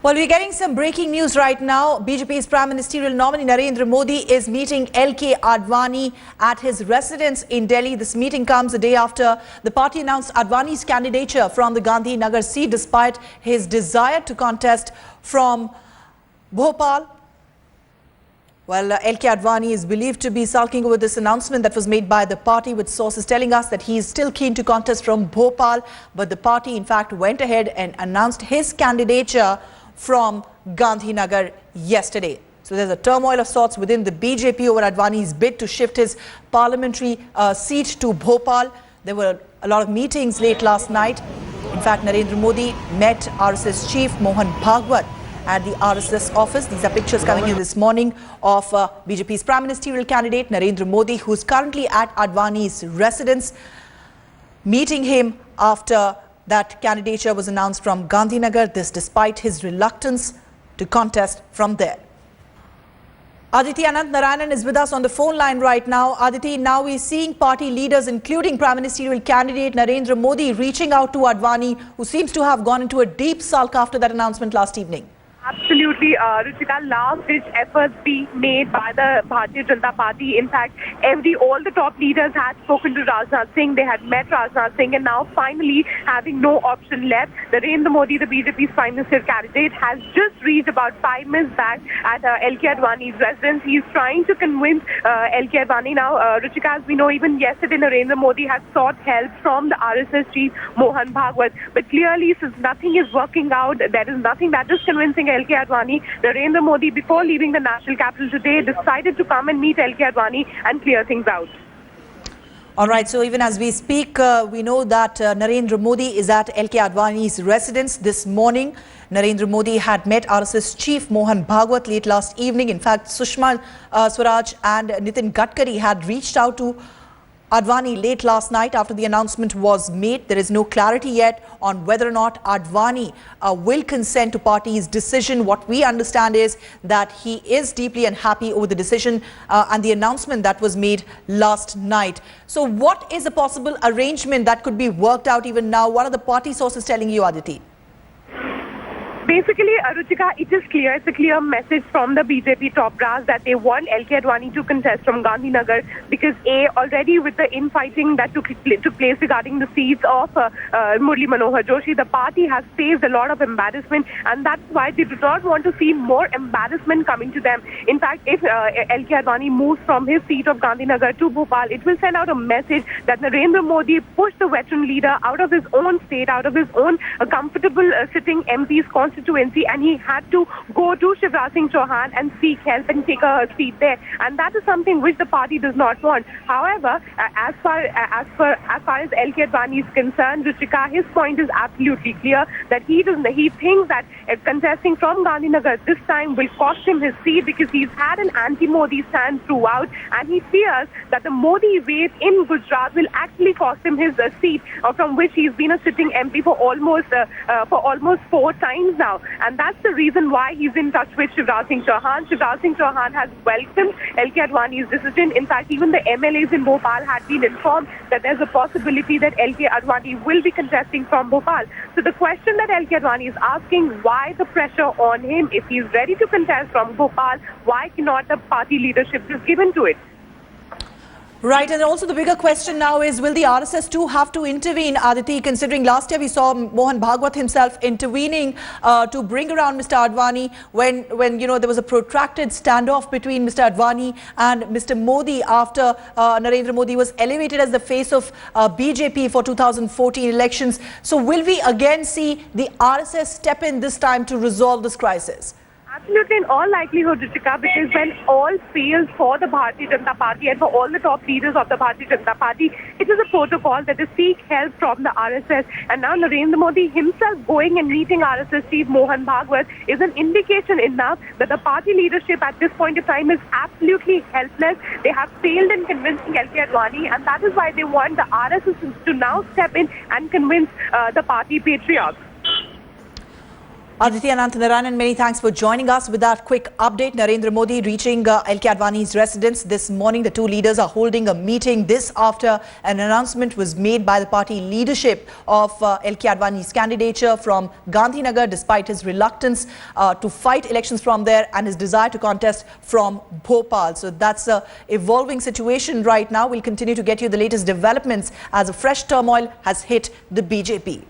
Well, we're getting some breaking news right now. BJP's Prime Ministerial nominee Narendra Modi is meeting LK Advani at his residence in Delhi. This meeting comes a day after the party announced Advani's candidature from the Gandhinagar seat despite his desire to contest from Bhopal. Well, LK Advani is believed to be sulking over this announcement that was made by the party, with sources telling us that he is still keen to contest from Bhopal. But the party, in fact, went ahead and announced his candidature from Gandhinagar yesterday. So there's a turmoil of sorts within the BJP over Advani's bid to shift his parliamentary seat to Bhopal. There were a lot of meetings late last night. In fact, Narendra Modi met RSS chief Mohan Bhagwat at the RSS office. These are pictures coming in this morning of BJP's Prime Ministerial candidate Narendra Modi, who's currently at Advani's residence, meeting him after that candidature was announced from Gandhinagar, this despite his reluctance to contest from there. Aditi Anant Narayanan is with us on the phone line right now. Aditi, now we're seeing party leaders, including Prime Ministerial candidate Narendra Modi, reaching out to Advani, who seems to have gone into a deep sulk after that announcement last evening. Absolutely, Ruchika. Last-ditch efforts being made by the Bharatiya Janata Party. In fact, all the top leaders had spoken to Rajnath Singh. They had met Rajnath Singh, and now finally, having no option left, Narendra Modi, the BJP's Prime Minister candidate, has just reached about 5 minutes back at LK Advani's residence. He's trying to convince LK Advani now. Ruchika, as we know, even yesterday, Narendra Modi had sought help from the RSS chief Mohan Bhagwat. But clearly, since nothing is working out, there is nothing that is convincing LK Advani. Narendra Modi, before leaving the national capital today, decided to come and meet LK Advani and clear things out. All right, so even as we speak, we know that Narendra Modi is at LK Advani's residence this morning. Narendra Modi had met RSS chief Mohan Bhagwat late last evening. In fact, Sushma Swaraj and Nitin Gadkari had reached out to Advani late last night after the announcement was made. There is no clarity yet on whether or not Advani will consent to party's decision. What we understand is that he is deeply unhappy over the decision and the announcement that was made last night. So what is a possible arrangement that could be worked out even now? What are the party sources telling you, Aditi? Basically, Ruchika, it is clear. It's a clear message from the BJP top brass that they want LK Advani to contest from Gandhinagar because already with the infighting that took place regarding the seats of Murli Manohar Joshi, the party has faced a lot of embarrassment, and that's why they do not want to see more embarrassment coming to them. In fact, if LK Advani moves from his seat of Gandhinagar to Bhopal, it will send out a message that Narendra Modi pushed the veteran leader out of his own state, out of his own comfortable sitting MP's constituency, and he had to go to Shivraj Singh Chauhan and seek help and take a seat there, and that is something which the party does not want. However, as far as LK Advani is concerned, Ruchika, his point is absolutely clear that he thinks that contesting from Gandhinagar this time will cost him his seat because he's had an anti-Modi stand throughout, and he fears that the Modi wave in Gujarat will actually cost him his seat, from which he's been a sitting MP for almost 4 times now. And that's the reason why he's in touch with Shivraj Singh Chauhan. Shivraj Singh Chauhan has welcomed LK Advani's decision. In fact, even the MLAs in Bhopal had been informed that there's a possibility that LK Advani will be contesting from Bhopal. So the question that LK Advani is asking, why the pressure on him? If he's ready to contest from Bhopal, why cannot the party leadership just give in to it? Right, and also the bigger question now is, will the RSS too have to intervene, Aditi, considering last year we saw Mohan Bhagwat himself intervening to bring around Mr. Advani when there was a protracted standoff between Mr. Advani and Mr. Modi after Narendra Modi was elevated as the face of BJP for 2014 elections. So will we again see the RSS step in this time to resolve this crisis? Absolutely, in all likelihood, Ruchika, because when all fails for the Bharatiya Janata Party and for all the top leaders of the Bharatiya Janata Party, it is a protocol that is seek help from the RSS. And now Narendra Modi himself going and meeting RSS chief Mohan Bhagwat is an indication enough that the party leadership at this point of time is absolutely helpless. They have failed in convincing LK Advani, and that is why they want the RSS to now step in and convince the party patriarchs. Aditya Narayanan, many thanks for joining us with that quick update. Narendra Modi reaching LK Advani's residence this morning. The two leaders are holding a meeting. This after an announcement was made by the party leadership of LK Advani's candidature from Gandhinagar, despite his reluctance to fight elections from there and his desire to contest from Bhopal. So that's an evolving situation right now. We'll continue to get you the latest developments as a fresh turmoil has hit the BJP.